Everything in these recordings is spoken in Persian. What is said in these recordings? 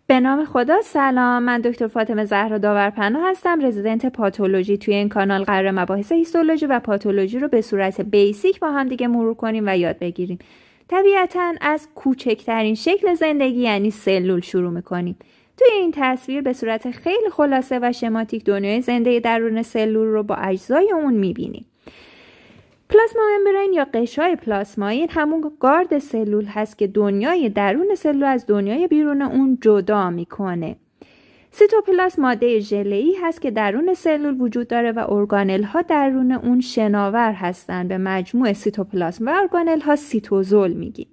به نام خدا. سلام، من دکتر فاطمه زهرا داورپناه هستم، رزیدنت پاتولوژی. توی این کانال قراره مباحث هیستولوژی و پاتولوژی رو به صورت بیسیک با هم دیگه مرور کنیم و یاد بگیریم. طبیعتاً از کوچکترین شکل زندگی یعنی سلول شروع میکنیم. توی این تصویر به صورت خیلی خلاصه و شماتیک دنیای زنده درون سلول رو با اجزای اون میبینیم. پلاسما ممبرین یا قشای پلاسمایی همون گارد سلول هست که دنیای درون سلول از دنیای بیرون اون جدا میکنه. سیتوپلاسم ماده ژله‌ای هست که درون سلول وجود داره و ارگانل ها درون اون شناور هستن. به مجموع سیتوپلاسم و ارگانل ها سیتوزول میگیم.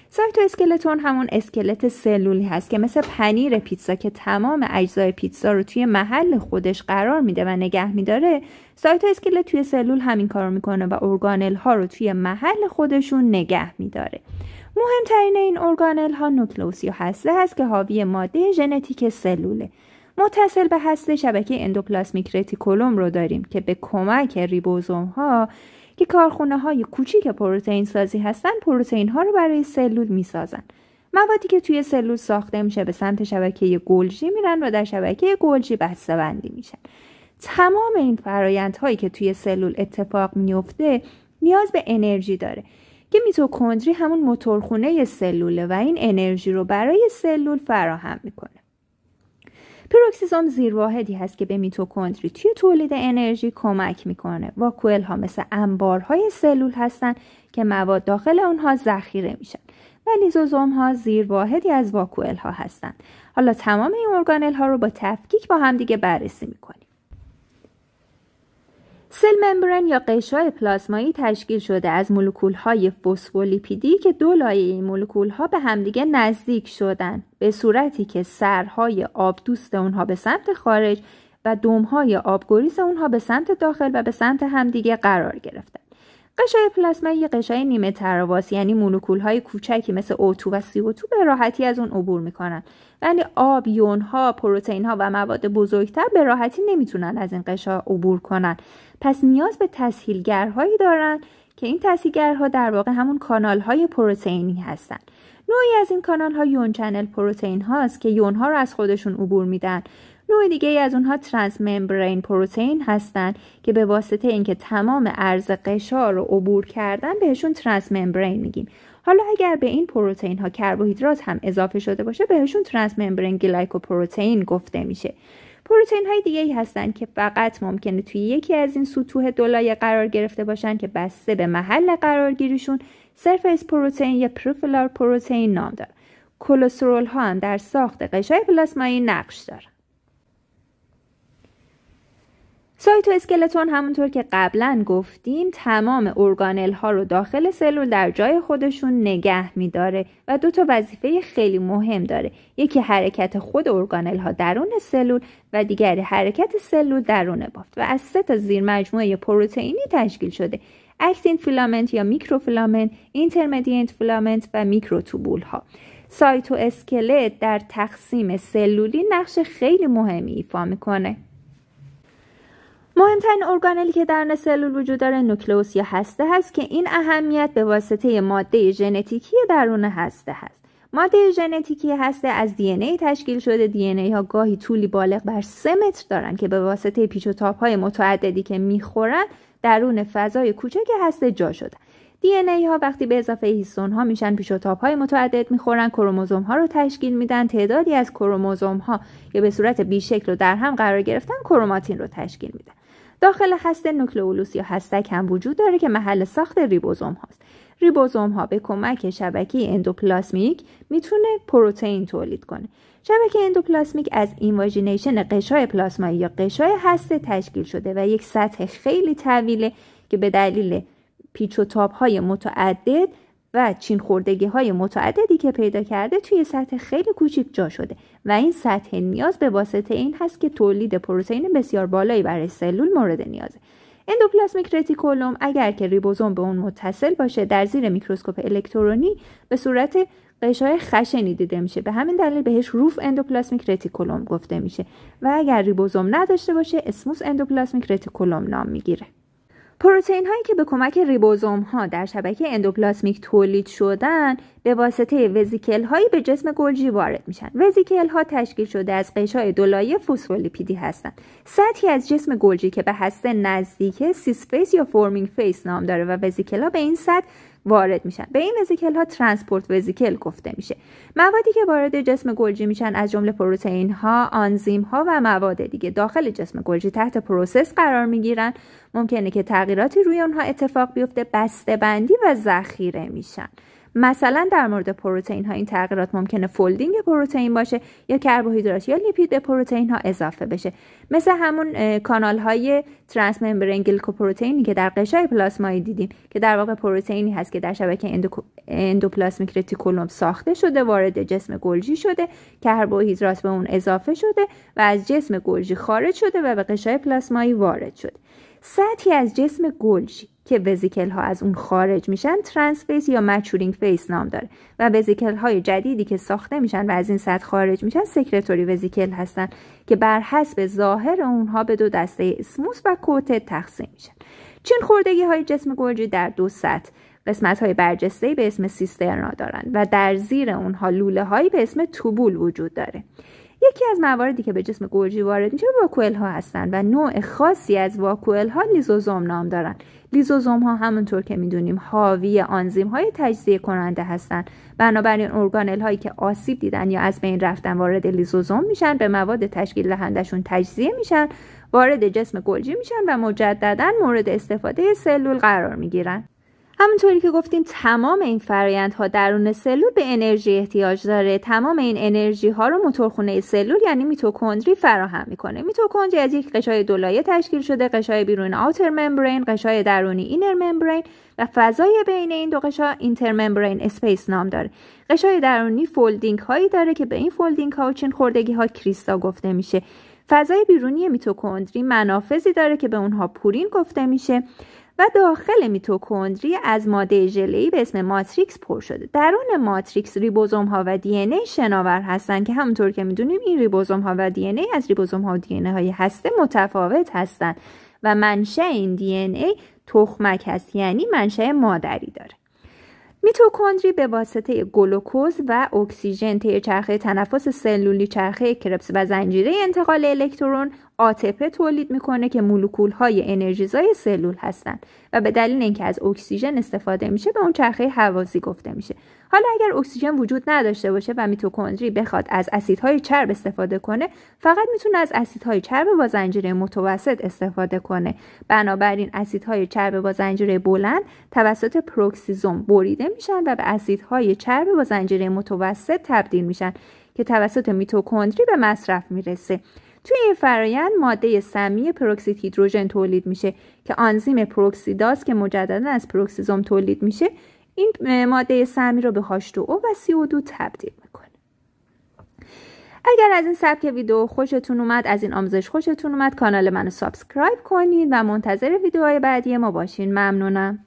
سایتواسکلتون همون اسکلت سلولی هست که مثل پنیر پیتزا که تمام اجزای پیتزا رو توی محل خودش قرار میده و نگه میداره، سایتواسکلت توی سلول همین کارو میکنه و ارگانل ها رو توی محل خودشون نگه میداره. مهمترین این ارگانل ها نوکلئوس یا هسته هست که حاوی ماده ژنتیک سلوله. متصل به هسته شبکه اندوپلاسمیک رتیکولوم رو داریم که به کمک ریبوزوم ها که کارخونه های کوچیک پروتئین سازی هستن، پروتئین ها رو برای سلول می سازن. موادی که توی سلول ساخته میشه به سمت شبکه گولژی میرن و در شبکه گولژی بسته‌بندی میشن. تمام این فرآیندهایی که توی سلول اتفاق میفته نیاز به انرژی داره که میتوکندری همون موتورخونه سلوله و این انرژی رو برای سلول فراهم میکنه. پروکسیسوم زیرواحدی هست که به میتوکندری توی تولید انرژی کمک میکنه. واکوئل ها مثل انبارهای سلول هستن که مواد داخل اونها ذخیره میشن و لیزوزوم ها زیرواحدی از واکوئل ها هستن. حالا تمام این ارگانل ها رو با تفکیک با هم دیگه بررسی میکنیم. سل ممبرین یا قشای پلاسمایی تشکیل شده از مولکول‌های فسفولیپیدی که دو لایه این مولکول‌ها به همدیگه نزدیک شدن به صورتی که سرهای آبدوست اونها به سمت خارج و دم‌های آبگریز اونها به سمت داخل و به سمت همدیگه قرار گرفتن. قشای پلاسمایی یه قشای نیمه تراواس یعنی مولکول‌های کوچکی مثل O2 و CO2 به راحتی از اون عبور میکنن، ولی آب، یون‌ها، پروتئین‌ها و مواد بزرگتر به راحتی نمیتونن از این قشا عبور کنن. پس نیاز به تسهیلگرهایی دارن که این تسهیلگرها در واقع همون کانال‌های پروتئینی هستن. نوعی از این کانال‌ها یون چنل پروتئین هاست که یون‌ها رو از خودشون عبور میدن. نوع دیگه ای از اونها ترانس ممبرین پروتئین هستن که به واسطه اینکه تمام عرض قشا رو عبور کردن بهشون ترانس ممبرین میگیم. حالا اگر به این پروتئین ها کربوهیدرات هم اضافه شده باشه بهشون ترانس ممبرین گلایکوپروتئین گفته میشه. پروتئین های دیگه ای هستن که فقط ممکنه توی یکی از این سطوح دولایه قرار گرفته باشن که بسته به محل قرارگیریشون سرفیس پروتئین یا پریفرال پروتئین نام داره. کلسترول ها هم در ساخت قشای پلاسمایی نقش دارن. سایتواسکلتون همونطور که قبلا گفتیم تمام ارگانل ها رو داخل سلول در جای خودشون نگه میداره و دو تا وظیفه خیلی مهم داره. یکی حرکت خود ارگانل ها درون سلول و دیگری حرکت سلول درون بافت و از 3 تا زیر مجموعه پروتئینی تشکیل شده: اکتین فیلامنت یا میکروفیلامنت، اینترمدیت فیلامنت و میکروتوبول ها. سایتواسکلت در تقسیم سلولی نقش خیلی مهمی ایفا میکنه. مهمترین ارگانلی که درون سلول وجود داره نوکلئوس یا هسته هست که این اهمیت به واسطه ماده ژنتیکی درون هسته هست. ماده ژنتیکی هسته از دی ان ای تشکیل شده. دی ان ای ها گاهی طولی بالغ بر 3 متر دارن که به واسطه پیچ و تاب های متعددی که میخورن درون فضای کوچک هسته جا شدن. دی ان ای ها وقتی به اضافه هیستون ها میشن پیچ و تاب های متعدد میخورن، کروموزوم ها رو تشکیل میدن. تعدادی از کروموزوم ها که به صورت بی شکل و در هم قرار گرفتن کروماتین رو تشکیل میدن. داخل هسته نوکلئولوس یا هستک هم وجود داره که محل ساخت ریبوزوم هاست. ریبوزوم ها به کمک شبکه اندوپلاسمیک میتونه پروتئین تولید کنه. شبکه اندوپلاسمیک از اینواژینیشن قشای پلاسمایی یا قشای هسته تشکیل شده و یک سطح خیلی طویله که به دلیل پیچ و تاب های متعدد و چین خوردگی های متعددی که پیدا کرده توی سطح خیلی کوچیک جا شده و این سطح نیاز به واسطه این هست که تولید پروتئین بسیار بالایی برای سلول مورد نیازه. اندوپلاسمیک رتیکولوم اگر که ریبوزوم به اون متصل باشه در زیر میکروسکوپ الکترونی به صورت قشای خشنی دیده میشه. به همین دلیل بهش روف اندوپلاسمیک رتیکولوم گفته میشه و اگر ریبوزوم نداشته باشه اسموس اندوپلاسمیک رتیکولوم نام میگیره. پروتئین هایی که به کمک ریبوزوم ها در شبکه اندوپلاسمیک تولید شدن به واسطه وزیکل هایی به جسم گلجی وارد میشن. وزیکل ها تشکیل شده از قشای دولایه فسفولیپیدی هستند. سطحی از جسم گلجی که به هسته نزدیک سیسفیس یا فورمینگ فیس نام داره و وزیکل ها به این سطح وارد میشن. به این وزیکل ها ترانسپورت وزیکل گفته میشه. موادی که وارد جسم گلجی میشن از جمله پروتئین ها، آنزیم ها و مواد دیگه داخل جسم گلجی تحت پروسس قرار میگیرن. ممکنه که تغییراتی روی اونها اتفاق بیفته، بسته‌بندی و ذخیره میشن. مثلا در مورد پروتئین ها این تغییرات ممکنه فولدینگ پروتئین باشه یا کربوهیدرات یا لیپید به پروتئین ها اضافه بشه، مثل همون کانال های ترانس ممبرین گلیکوپروتئینی که در قشای پلاسمایی دیدیم که در واقع پروتئینی هست که در شبکه اندوپلاسمیک رتیکولوم ساخته شده، وارد جسم گلجی شده، کربوهیدرات به اون اضافه شده و از جسم گلجی خارج شده و به قشای پلاسمایی وارد شده. سطحی از جسم گلجی که وزیکل ها از اون خارج میشن ترانس فیس یا مچورینگ فیس نام داره و وزیکل های جدیدی که ساخته میشن و از این سطح خارج میشن سکرتوری وزیکل هستن که بر حسب ظاهر اونها به دو دسته اسموس و کوتد تقسیم میشن. چین خوردگی های جسم گلجی در دو سطح قسمت های برجسته‌ای به اسم سیسترنا دارن و در زیر اونها لوله هایی به اسم توبول وجود داره. یکی از مواردی که به جسم گلجی وارد میشه واکوئل ها هستن و نوع خاصی از واکوئل ها لیزوزوم نام دارن. لیزوزوم ها همونطور که میدونیم حاوی آنزیم های تجزیه کننده هستن. بنابراین ارگانل هایی که آسیب دیدن یا از بین رفتن وارد لیزوزوم میشن، به مواد تشکیل دهندشون تجزیه میشن، وارد جسم گلجی میشن و مجددا مورد استفاده سلول قرار میگیرن. همونطوری که گفتیم تمام این فرآیندها درون سلول به انرژی احتیاج داره. تمام این انرژی ها رو موتورخونه سلول یعنی میتوکندری فراهم میکنه. میتوکندری از یک قشای دولایه تشکیل شده، قشای بیرون آوتر ممبرین، قشای درونی اینر ممبرین و فضای بین این دو قشا اینتر ممبرین اسپیس نام داره. قشای درونی فولدینگ هایی داره که به این فولدینگ ها و چین خوردگی ها کریستا گفته میشه. فضای بیرونی میتوکندری منافذی داره که به اونها پورین گفته میشه و داخل میتوکندری از ماده ژله‌ای به اسم ماتریکس پر شده. درون ماتریکس ریبوزوم ها و دی ان ای شناور هستن که همونطور که میدونیم این ریبوزوم ها و دی ان ای از ریبوزوم ها و دی ان ای های هسته متفاوت هستن و منشأ این دی ان ای تخمک هست، یعنی منشأ مادری داره. میتوکندری به واسطه گلوکوز و اکسیژن طی چرخه تنفس سلولی، چرخه کربس و زنجیره انتقال الکترون ATP تولید میکنه که مولکول‌های انرژیزای سلول هستند و به دلیل اینکه از اکسیژن استفاده میشه به اون چرخه حوازی گفته میشه. حالا اگر اکسیژن وجود نداشته باشه و میتوکندری بخواد از اسیدهای چرب استفاده کنه، فقط میتونه از اسیدهای چرب با زنجیره متوسط استفاده کنه. بنابراین اسیدهای چرب با زنجیره بلند توسط پروکسیزوم بریده میشن و به اسیدهای چرب با زنجیره متوسط تبدیل میشن که توسط میتوکندری به مصرف میرسه. توی این فرآیند ماده سمی پروکسید هیدروژن تولید میشه که آنزیم پروکسیداز که مجددا از پروکسیزوم تولید میشه این ماده سمی رو به H2O و CO2 تبدیل میکنه. اگر از این سبک ویدیو خوشتون اومد، از این آموزش خوشتون اومد، کانال منو سابسکرایب کنید و منتظر ویدیوهای بعدی ما باشین. ممنونم.